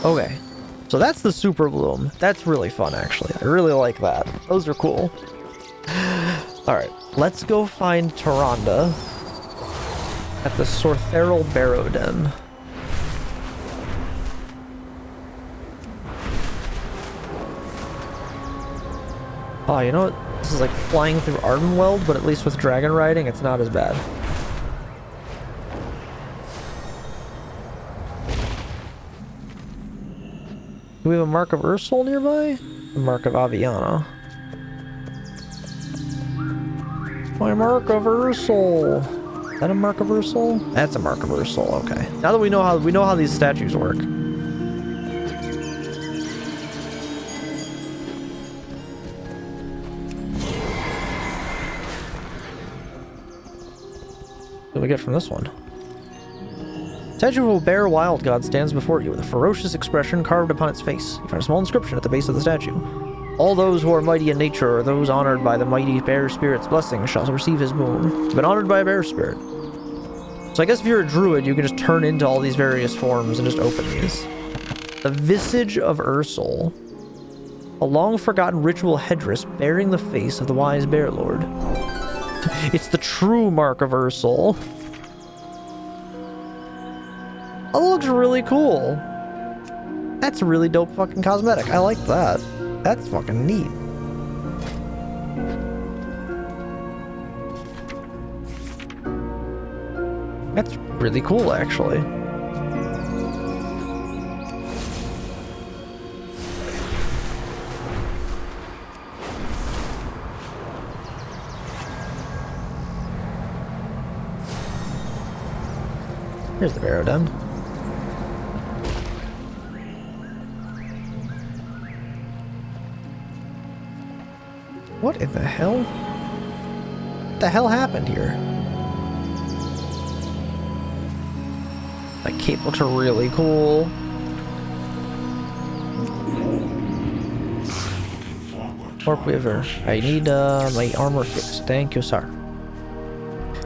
Okay. So that's the Super Bloom. That's really fun, actually. I really like that. Those are cool. Alright, let's go find Tyrande at the Sortheral Barrow Den. Oh, you know what? This is like flying through Ardenweld, but at least with dragon riding, it's not as bad. Do we have a Mark of Ursol nearby? A Mark of Aviana. My Mark of Ursol. Is that a Mark of Ursol? That's a Mark of Ursol. Okay. Now that we know how these statues work. What do we get from this one? Statue of a bear wild god stands before you with a ferocious expression carved upon its face. You find a small inscription at the base of the statue. All those who are mighty in nature or those honored by the mighty bear spirit's blessing shall receive his boon. You've been honored by a bear spirit. So I guess if you're a druid, you can just turn into all these various forms and just open these. The Visage of Ursol. A long-forgotten ritual headdress bearing the face of the wise bear lord. It's the true Mark of Ursol. That looks really cool. That's a really dope fucking cosmetic. I like that. That's fucking neat. That's really cool, actually. Here's the barrow den. What in the hell? What the hell happened here? That cape looks really cool. Orc Weaver. I need my armor fixed. Thank you, sir.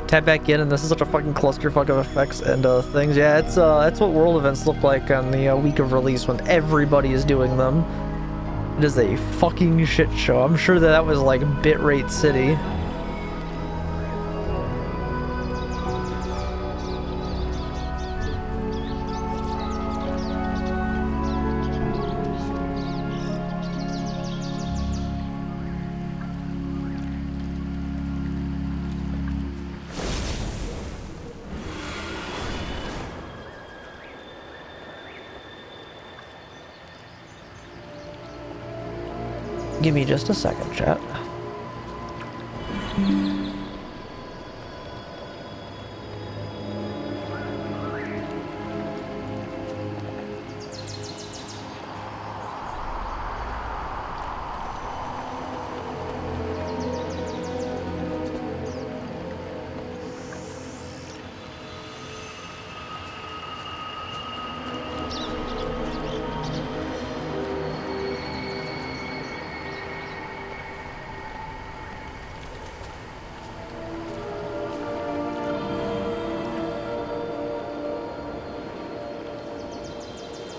Tap back in, and this is such a fucking clusterfuck of effects and things. Yeah, it's that's what world events look like on the week of release when everybody is doing them. It is a fucking shit show. I'm sure that was like Bitrate City. Give me just a second, chat.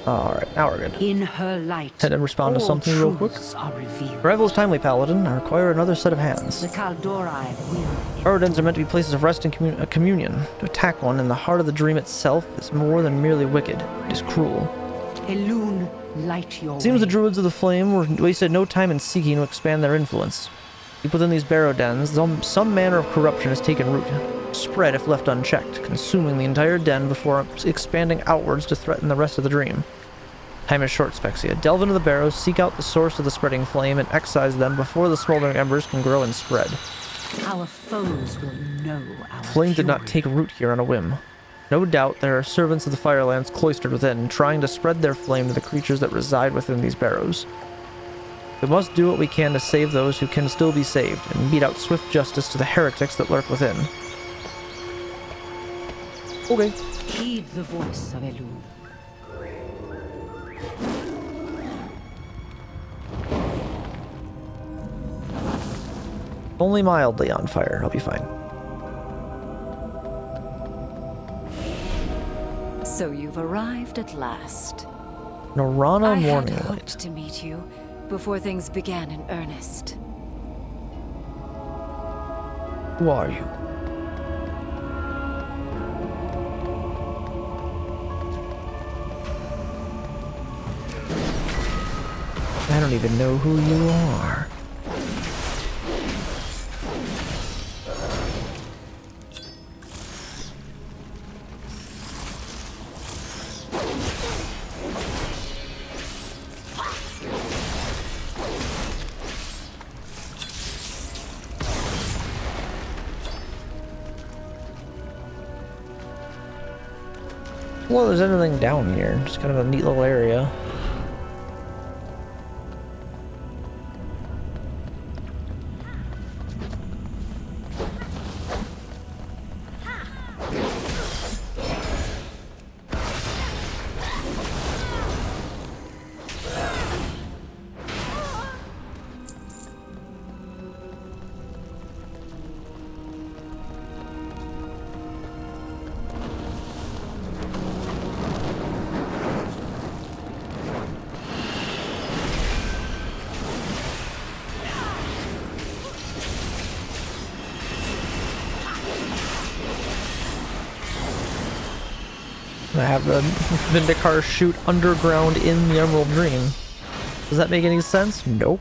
Alright, now we're good. In her light, Had to respond to something real quick. Arrival is timely, Paladin. I require another set of hands. The Kaldorei will. Paradins are meant to be places of rest and communion. To attack one in the heart of the dream itself is more than merely wicked. It is cruel. Elune, light your It seems way. the Druids of the Flame wasted no time in seeking to expand their influence. Deep within these barrow dens, some manner of corruption has taken root. Spread if left unchecked, consuming the entire den before expanding outwards to threaten the rest of the dream. Time is short, Spexia. Delve into the barrows, seek out the source of the spreading flame, and excise them before the smoldering embers can grow and spread. Our foes will know our Flame did not fury. take root here on a whim. No doubt there are servants of the Firelands cloistered within, trying to spread their flame to the creatures that reside within these barrows. We must do what we can to save those who can still be saved, and mete out swift justice to the heretics that lurk within. Okay. Heed the voice of Elune. Only mildly on fire. I'll be fine. So you've arrived at last. Norana I had Morning hoped Light. to meet you before things began in earnest. Who are you? I don't even know who you are. Well, there's anything down here. Just kind of a neat little area. I have the Vindicar shoot underground in the Emerald Dream. Does that make any sense? Nope.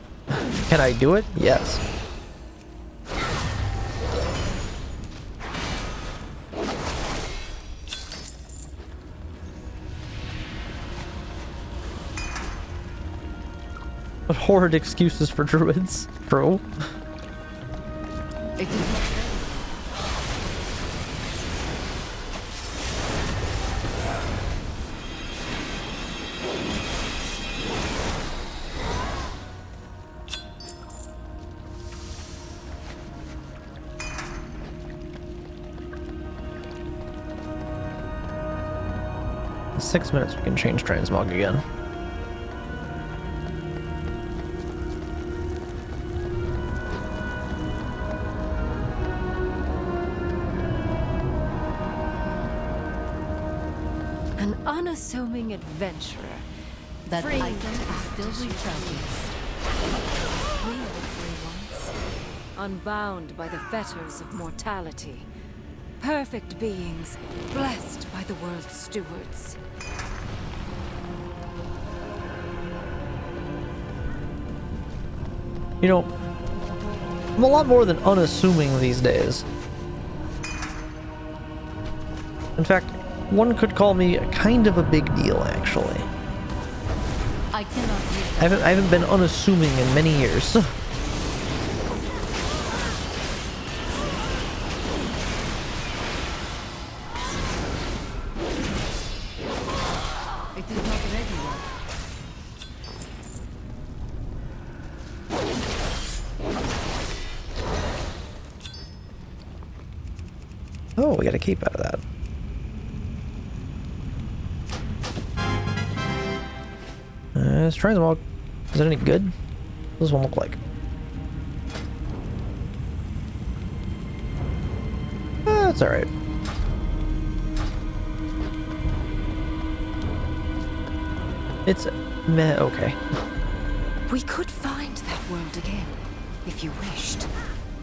Can I do it? Yes. What horrid excuses for druids, bro. In 6 minutes we can change transmog again. An unassuming adventurer. That Free item to is act still as you recharging. please. We were free once, unbound by the fetters of mortality. Perfect beings, blessed by the world's stewards. You know, I'm a lot more than unassuming these days. In fact, one could call me kind of a big deal, actually. I cannot hear I haven't been unassuming in many years. It is not ready yet. Oh, we got a cape out of that. Let's try them all. Is it any good? What does this one look like? That's alright. It's meh, okay. We could find that world again, if you wished.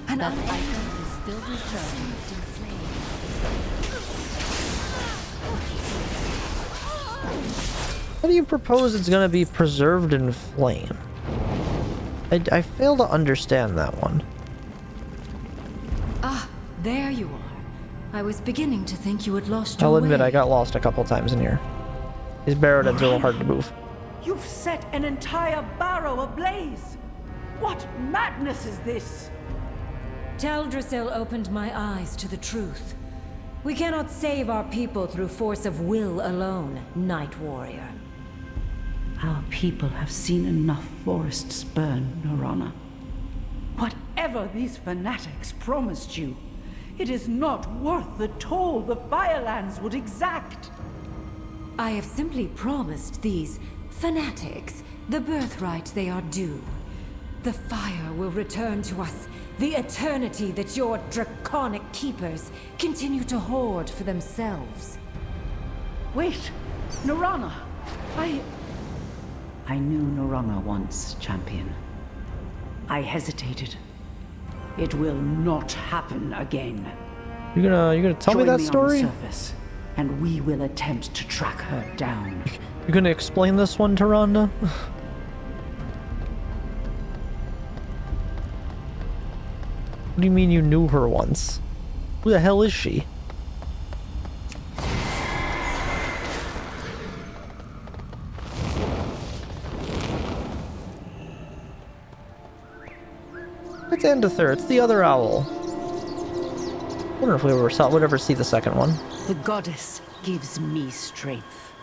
An That unending item is still recharging. in flame. How do you propose it's gonna be preserved in flame? I fail to understand that one. Ah, there you are. I was beginning to think you had lost your I'll admit way. I got lost a couple times in here. These Barodins are a little hard to move. You've set an entire barrow ablaze! What madness is this? Teldrassil opened my eyes to the truth. We cannot save our people through force of will alone, Night Warrior. Our people have seen enough forests burn, Norana. Whatever these fanatics promised you, it is not worth the toll the Firelands would exact. I have simply promised these fanatics the birthright they are due. The fire will return to us, the eternity that your draconic keepers continue to hoard for themselves. Wait, Norana, I knew Norana once, champion. I hesitated. It will not happen again. You're gonna tell me that story? On the surface, and we will attempt to track her down. You're gonna explain this one to Rhonda? What do you mean you knew her once? Who the hell is she? It's Endother, it's the other owl. I wonder if we would ever see the second one. The goddess gives me strength.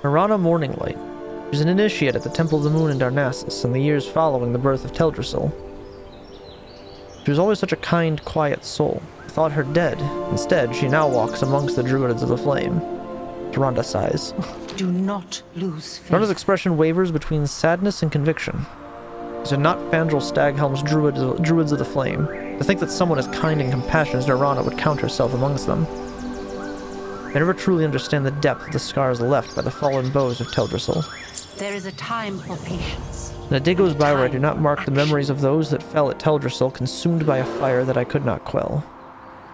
Norana Morninglight. She was an initiate at the Temple of the Moon in Darnassus in the years following the birth of Teldrassil. She was always such a kind, quiet soul. I thought her dead. Instead, she now walks amongst the Druids of the Flame. Rhonda sighs. Do not lose faith. Rhonda's expression wavers between sadness and conviction. These are not Fandral Staghelm's Druids of the Flame. To think that someone as kind and compassionate as Norana would count herself amongst them. I never truly understand the depth of the scars left by the fallen bows of Teldrassil. There is a time for patience. And a day goes by where I do not mark the memories of those that fell at Teldrassil, consumed by a fire that I could not quell.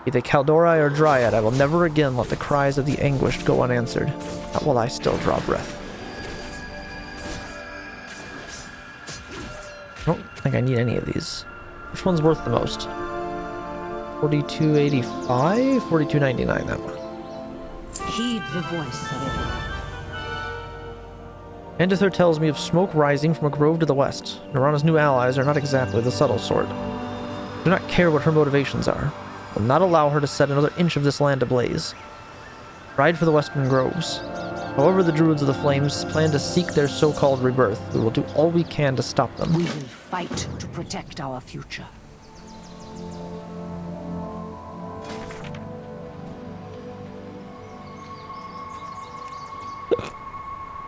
Be they Kaldori or Dryad, I will never again let the cries of the anguished go unanswered, not while I still draw breath. I don't think I need any of these. Which one's worth the most? 4285? 4299, that one. Heed the voice of it. Endother tells me of smoke rising from a grove to the west. Norana's new allies are not exactly the subtle sort. I do not care what her motivations are. I will not allow her to set another inch of this land ablaze. Ride for the western groves. However the Druids of the Flames plan to seek their so-called rebirth, we will do all we can to stop them. We will fight to protect our future.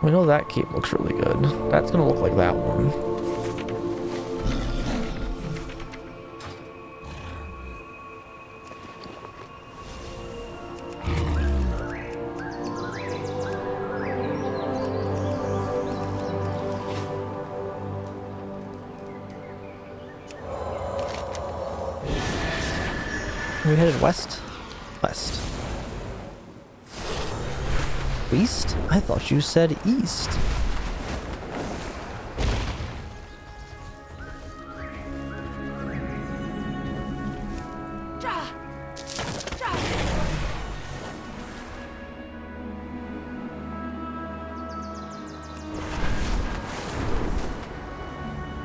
We know that cape looks really good. That's gonna look like that one. We headed west? West. East? I thought you said east.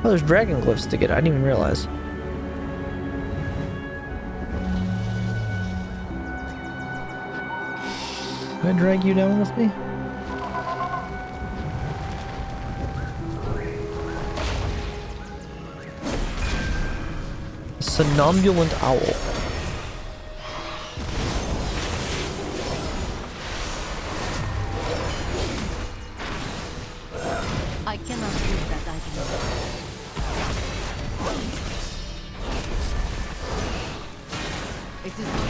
Oh, there's dragon glyphs to get. I didn't even realize. Can I drag you down with me? Somnambulant owl. I cannot use that item.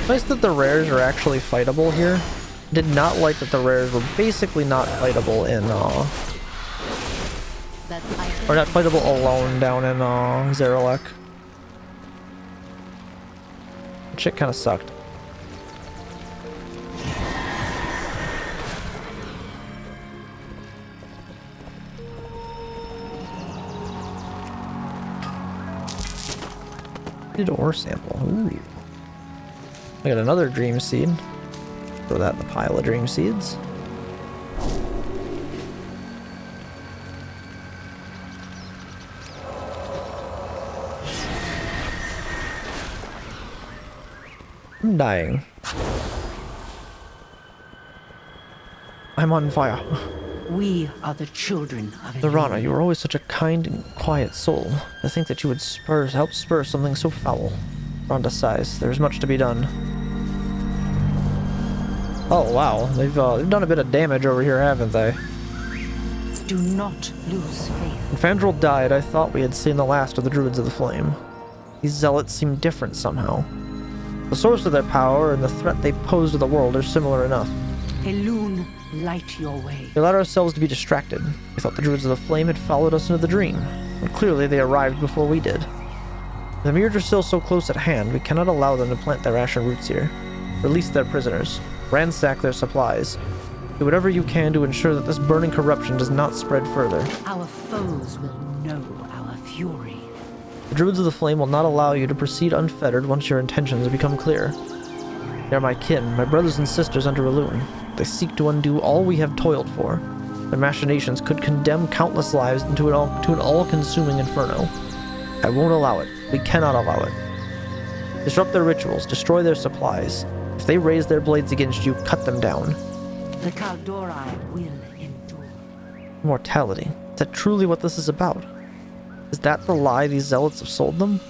Nice that the rares are actually fightable here. Did not like that the rares were basically not fightable in or not fightable alone down in Zeralek. Shit kind of sucked. Did ore sample. Ooh. I got another dream seed. Throw that in the pile of dream seeds. I'm dying. I'm on fire. We are the children of Norana, you were always such a kind and quiet soul. To think that you would help spur something so foul. Rhonda sighs. There's much to be done. Oh wow, they've done a bit of damage over here, haven't they? Do not lose faith. When Fandral died, I thought we had seen the last of the Druids of the Flame. These zealots seem different somehow. The source of their power and the threat they pose to the world are similar enough. Elune, light your way. We allowed ourselves to be distracted. We thought the Druids of the Flame had followed us into the dream, and clearly they arrived before we did. The Mirrors are still so close at hand, we cannot allow them to plant their ashen roots here. Release their prisoners. Ransack their supplies. Do whatever you can to ensure that this burning corruption does not spread further. Our foes will know our fury. The Druids of the Flame will not allow you to proceed unfettered once your intentions become clear. They are my kin, my brothers and sisters under Elune. They seek to undo all we have toiled for. Their machinations could condemn countless lives to an all-consuming inferno. I won't allow it. We cannot allow it. Disrupt their rituals, destroy their supplies. If they raise their blades against you, cut them down. The Kaldorei will endure. Immortality. Is that truly what this is about? Is that the lie these zealots have sold them?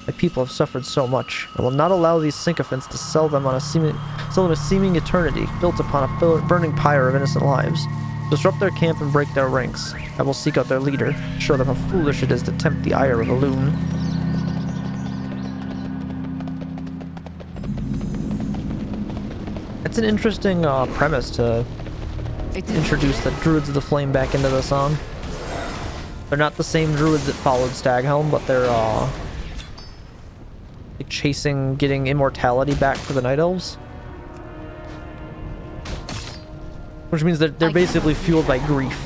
My people have suffered so much. I will not allow these sycophants to sell them a seeming eternity built upon a burning pyre of innocent lives. Disrupt their camp and break their ranks. I will seek out their leader, show them how foolish it is to tempt the ire of Elune. It's an interesting premise to introduce the Druids of the Flame back into the song. They're not the same Druids that followed Staghelm, but they're like chasing, getting immortality back for the Night Elves. Which means that they're basically fueled by grief,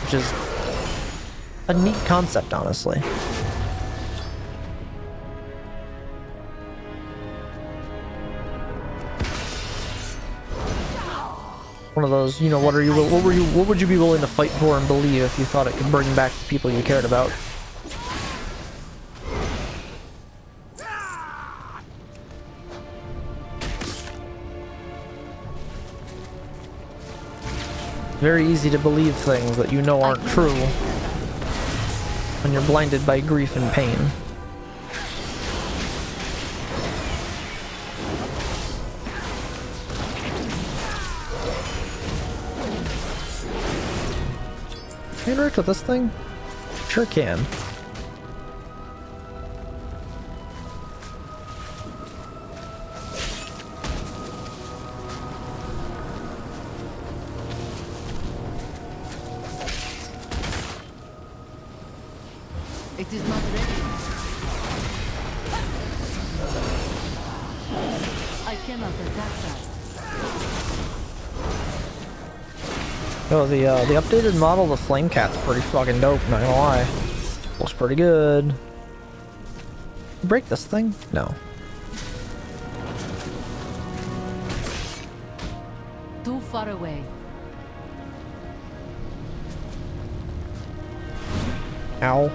which is a neat concept, honestly. One of those, you know, what would you be willing to fight for and believe if you thought it could bring back the people you cared about? Very easy to believe things that you know aren't true when you're blinded by grief and pain. Can you interact with this thing? Sure can. It is not ready. I cannot attack that. Oh, the updated model of the Flame Cat's pretty fucking dope, not gonna lie. Looks pretty good. Break this thing? No. Too far away. Ow.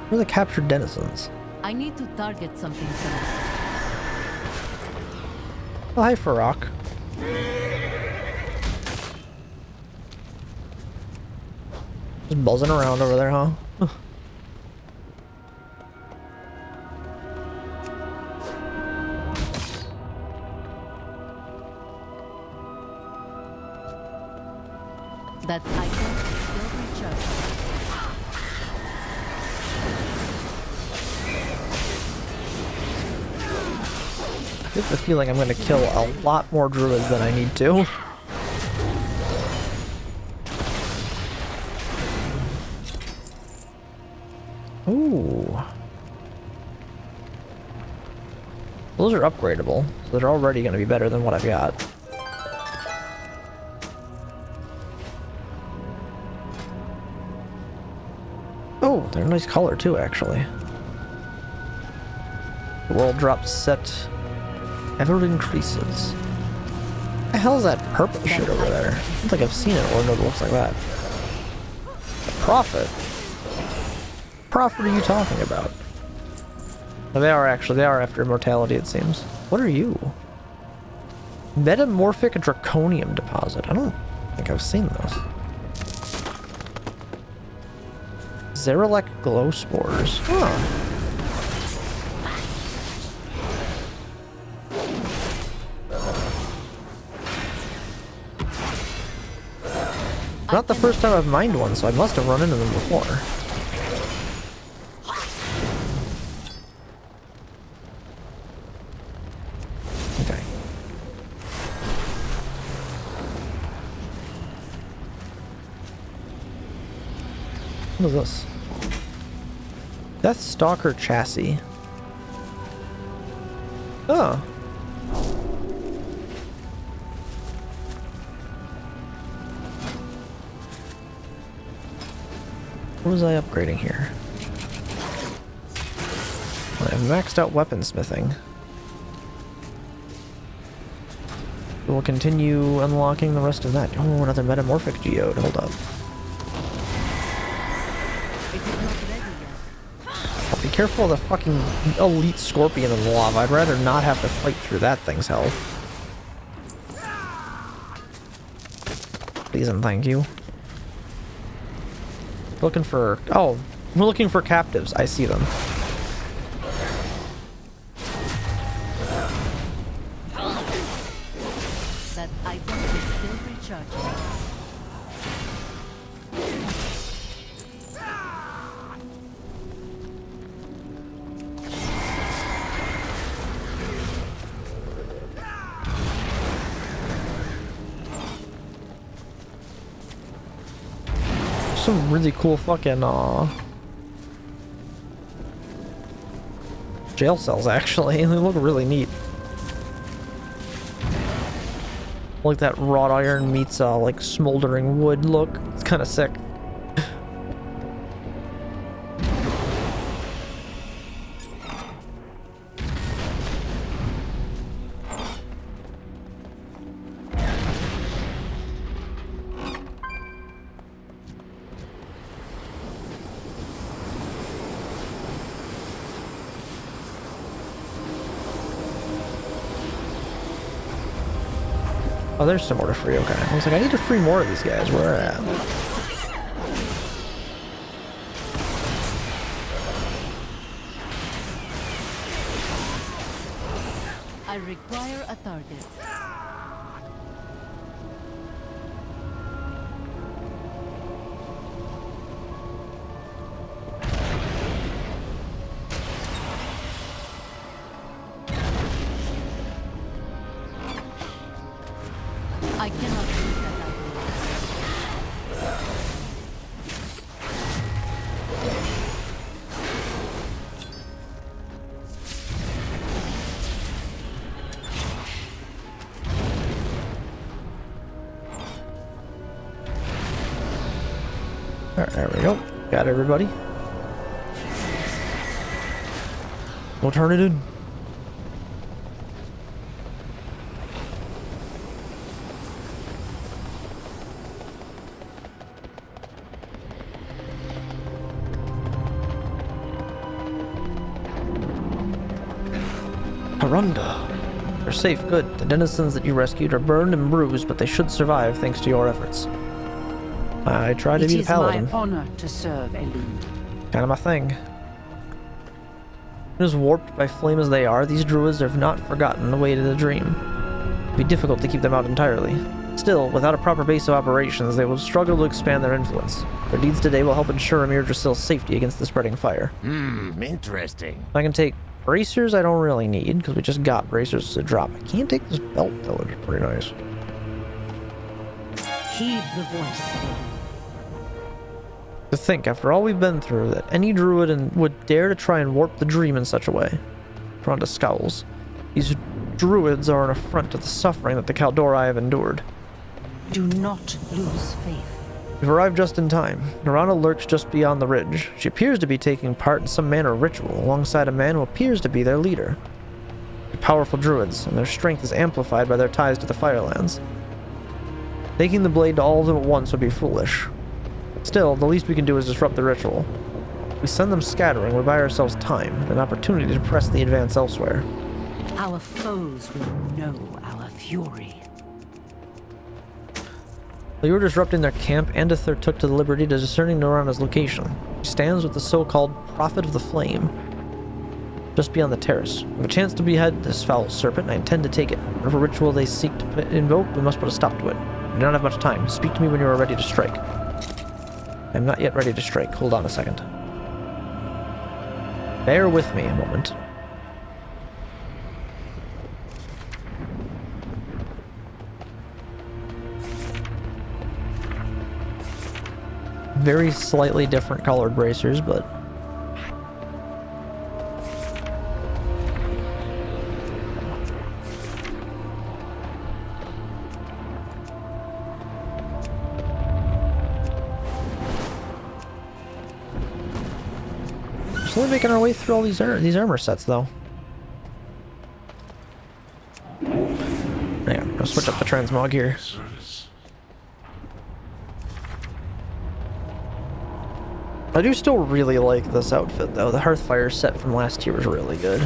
Where are the captured denizens? I need to target something first. Oh, hi, Farok. Just buzzing around over there, huh? That item is still recharged. I get the feeling I'm going to kill a lot more druids than I need to. Ooh. Those are upgradable, so they're already going to be better than what I've got. Oh, they're a nice color too, actually. The world drop set ever increases. What the hell is that purple shit over there? I don't think I've seen it or know it looks like that. A prophet? What prophet are you talking about? No, they are after immortality, it seems. What are you? Metamorphic draconium deposit. I don't think I've seen those. Zerelek glow spores. Huh. Not the first time I've mined one, so I must have run into them before. Okay. What is this? Deathstalker chassis. Oh. What was I upgrading here? I have maxed out weaponsmithing. We'll continue unlocking the rest of that. Oh, another metamorphic geode. Hold up. Oh, be careful of the fucking elite scorpion in the lava. I'd rather not have to fight through that thing's health. Please and thank you. Looking for... Oh, we're looking for captives. I see them. That item is still recharging. Some really cool fucking jail cells actually. They look really neat. Like that wrought iron meets like smoldering wood look. It's kind of sick. Oh, there's some more to free. Okay. I was like, I need to free more of these guys. Where are at? I require a target. I cannot shoot that idea. Alright, there we go. Got everybody. We'll turn it in. Arunda. They're safe, good. The denizens that you rescued are burned and bruised, but they should survive thanks to your efforts. I try to be a paladin. It is my honor to serve, Elune. Kind of my thing. As warped by flame as they are, these druids have not forgotten the way to the dream. It'd be difficult to keep them out entirely. Still, without a proper base of operations, they will struggle to expand their influence. Their deeds today will help ensure Amir Drasil's safety against the spreading fire. Interesting. I can take bracers I don't really need, because we just got bracers to drop. I can't take this belt, though, which is pretty nice. Heed the voice. To think, after all we've been through, that any druid would dare to try and warp the dream in such a way. Rhonda scowls. These druids are an affront to the suffering that the Kaldori have endured. Do not lose faith. We've arrived just in time. Narana lurks just beyond the ridge. She appears to be taking part in some manner of ritual alongside a man who appears to be their leader. They're powerful druids, and their strength is amplified by their ties to the Firelands. Taking the blade to all of them at once would be foolish. Still, the least we can do is disrupt the ritual. If we send them scattering, we buy ourselves time, an opportunity to press the advance elsewhere. Our foes will know our fury. While you were disrupting their camp, Andithir took to the liberty to discerning Narana's location. She stands with the so-called Prophet of the Flame, just beyond the terrace. We have a chance to behead this foul serpent, and I intend to take it. Whatever ritual they seek to invoke, we must put a stop to it. do not have much time. Speak to me when you are ready to strike. I'm not yet ready to strike. Hold on a second. Bear with me a moment. Very slightly different colored bracers, but... Slowly making our way through all these armor sets, though. Hang on, I'll switch up the transmog here. I do still really like this outfit, though. The Hearthfire set from last year was really good.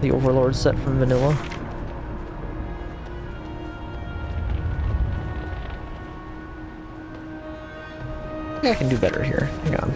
The Overlord set from Vanilla. I think I can do better here. Hang on.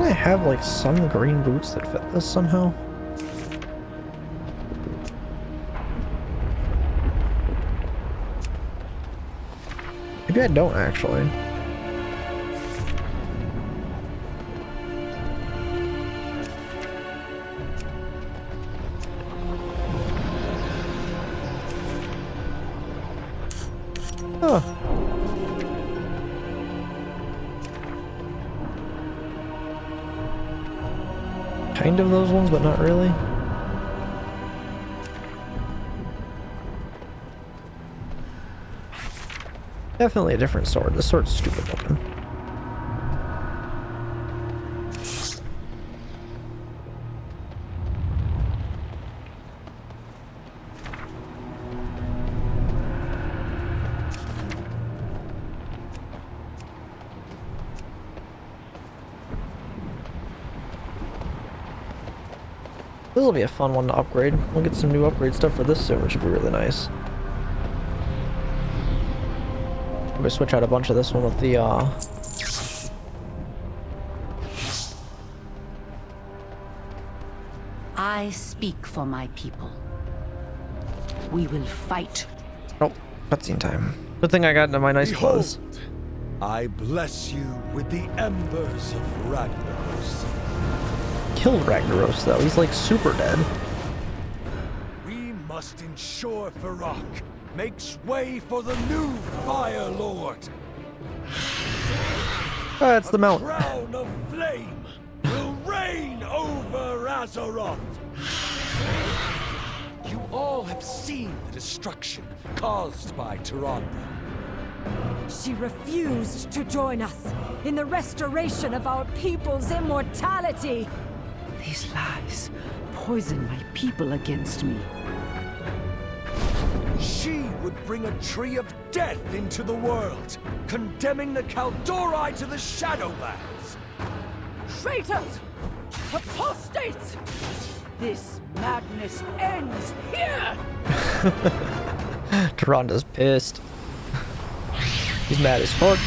I have like some green boots that fit this somehow. Maybe I don't actually. Oh. Kind of those ones, but not really. Definitely a different sword. This sword's stupid looking. This will be a fun one to upgrade. We'll get some new upgrade stuff for this soon, which would be really nice. I'm gonna switch out a bunch of this one with the I speak for my people. We will fight. Oh, cutscene time. Good thing I got into my nice clothes. Behold, I bless you with the embers of Ragnaros. Killed Ragnaros though. He's like super dead. We must ensure Farak makes way for the new Fire Lord. That's the A mount. crown of flame will reign over Azeroth. You all have seen the destruction caused by Tyrande. She refused to join us in the restoration of our people's immortality. These lies poison my people against me. She would bring a tree of death into the world, condemning the Kaldori to the Shadowlands. Traitors! Apostates! This madness ends here! Tyranda's pissed. He's mad as fuck.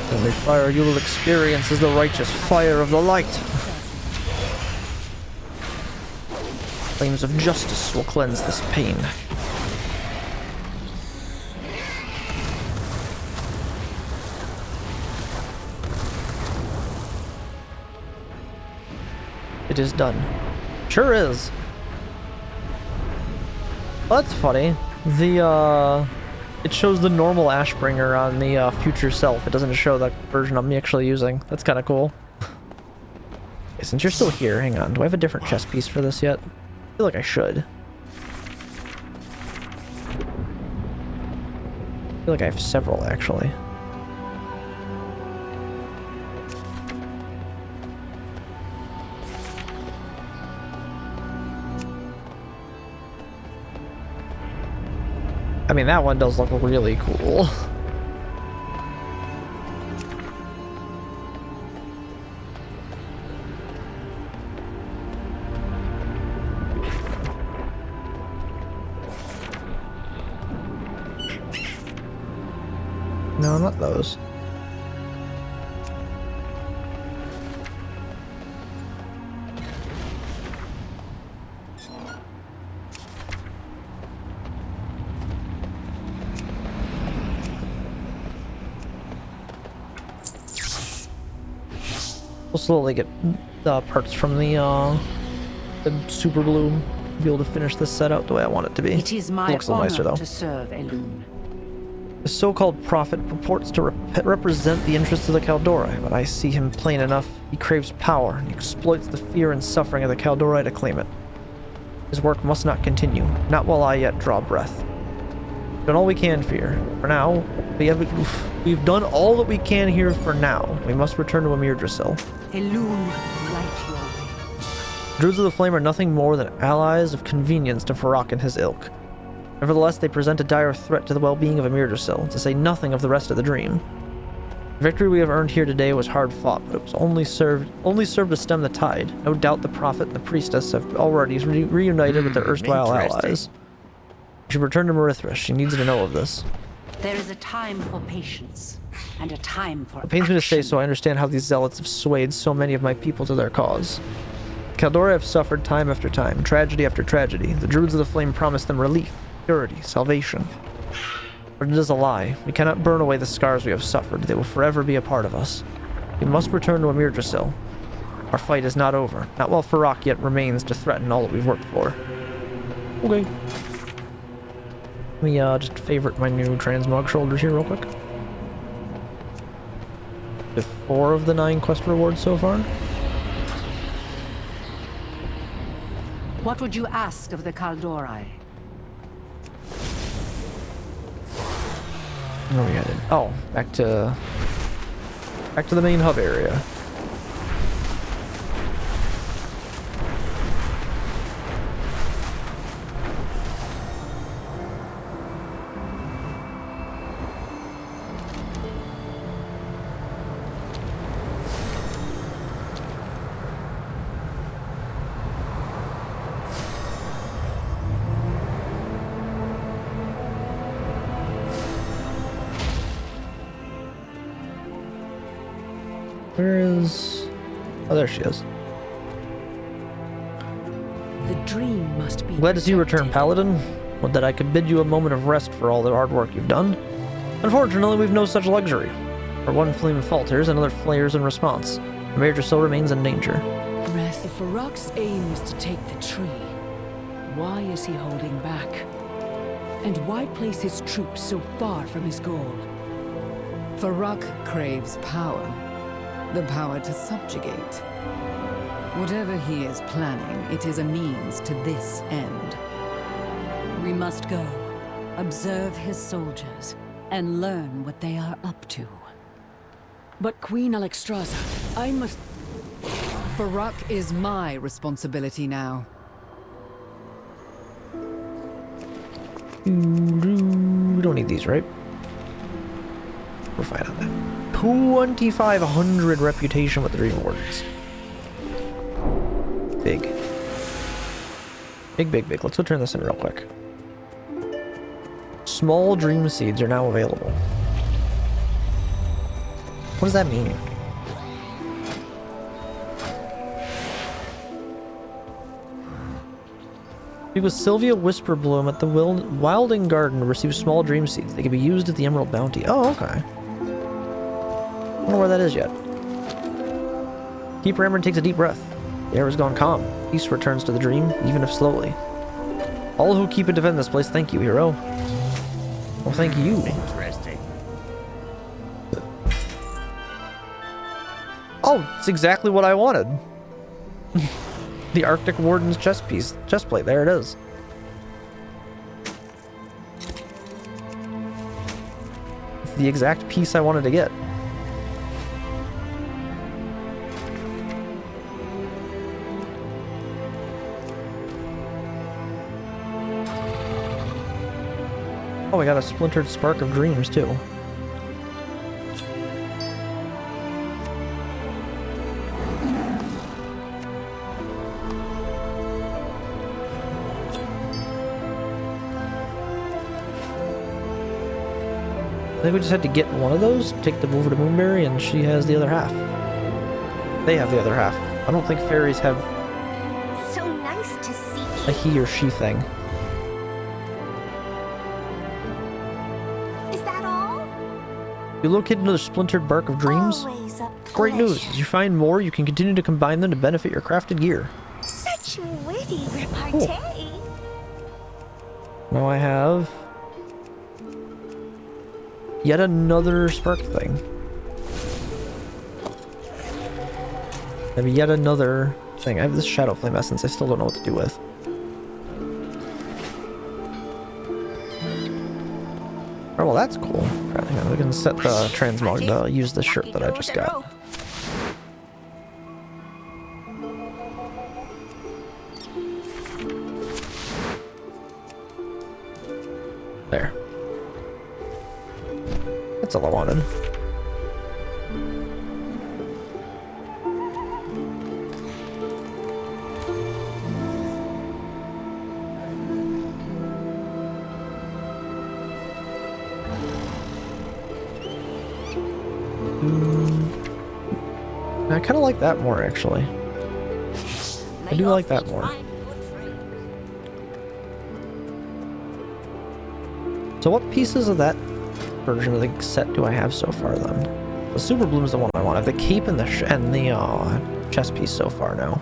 The only fire you will experience is the righteous fire of the light. Flames of justice will cleanse this pain. It is done. Sure is. Well, that's funny. It shows the normal Ashbringer on the future self. It doesn't show that version I'm actually using. That's kind of cool. Okay, since you're still here, hang on. Do I have a different chest piece for this yet? I feel like I should. feel like I have several, actually. I mean, that one does look really cool. No, not those. We'll slowly get the parts from the super glue to be able to finish this set out the way I want it to be. It is my Looks a little nicer, honor though. to serve Elune. The so-called prophet purports to represent the interests of the Kaldorei, but I see him plain enough. He craves power and exploits the fear and suffering of the Kaldorei to claim it. His work must not continue, not while I yet draw breath. We've done all we can here. For now, we've done all that we can here for now. We must return to Amir Drasil. Elune, light your way. Druids of the Flame are nothing more than allies of convenience to Farak and his ilk. Nevertheless, they present a dire threat to the well-being of Amir Drasil, to say nothing of the rest of the dream. The victory we have earned here today was hard fought, but it was only served to stem the tide. No doubt the prophet and the priestess have already reunited with their erstwhile allies. We should return to Marithra. She needs to know of this. There is a time for patience, and a time for It pains me to say action. so. I understand how these zealots have swayed so many of my people to their cause. The Kaldorei have suffered time after time, tragedy after tragedy. The Druids of the Flame promised them relief, purity, salvation. But it is a lie. We cannot burn away the scars we have suffered. They will forever be a part of us. We must return to Amir Drasil. Our fight is not over, not while Farak yet remains to threaten all that we've worked for. Okay. Let me just favorite my new transmog shoulders here real quick. The 4 of the 9 quest rewards so far. What would you ask of the Kaldorei? Where we headed? Oh, back to the main hub area. Where is... Oh, there she is. The dream must be Glad to see you return, protected. Paladin. Would that I could bid you a moment of rest for all the hard work you've done. Unfortunately, we've no such luxury. For one flame falters, another flares in response. Amir Drasil remains in danger. Rest. If Farak's aim is to take the tree, why is he holding back? And why place his troops so far from his goal? Farak craves power. The power to subjugate. Whatever he is planning, it is a means to this end. We must go, observe his soldiers, and learn what they are up to. But Queen Alexstrasza, I must... Farak is my responsibility now. We don't need these, right? We're fine on that. 2,500 reputation with the Dream Wardens. Big. Big, big, big. Let's go turn this in real quick. Small dream seeds are now available. What does that mean? It was Sylvia Whisperbloom at the Wilding Garden to receive small dream seeds. They can be used at the Emerald Bounty. Oh, okay. I don't know where that is yet. Keeper Emran takes a deep breath. The air has gone calm. Peace returns to the dream, even if slowly. All who keep and defend this place, thank you, hero. Well, thank you. Interesting. Oh, it's exactly what I wanted. The Arctic Warden's chest plate. There it is. the exact piece I wanted to get. Oh, I got a splintered spark of dreams too. I think we just had to get one of those, take them over to Moonberry, and she has the other half. They have the other half. I don't think fairies have So nice to see a he or she thing. you. Is that all? You locate another splintered bark of dreams? Always a Great news! pleasure. As you find more, you can continue to combine them to benefit your crafted gear. Such witty repartee. Now I have yet another spark thing. I have yet another thing. I have this Shadow Flame Essence I still don't know what to do with. Oh, well, that's cool. Hang on, we can set the transmog to use the shirt that I just got. There. That's all I wanted. I kind of like that more, actually. I do like that more. So what pieces of that version of the set do I have so far, then? The Super Bloom is the one I want. I have the cape and the chest piece so far now.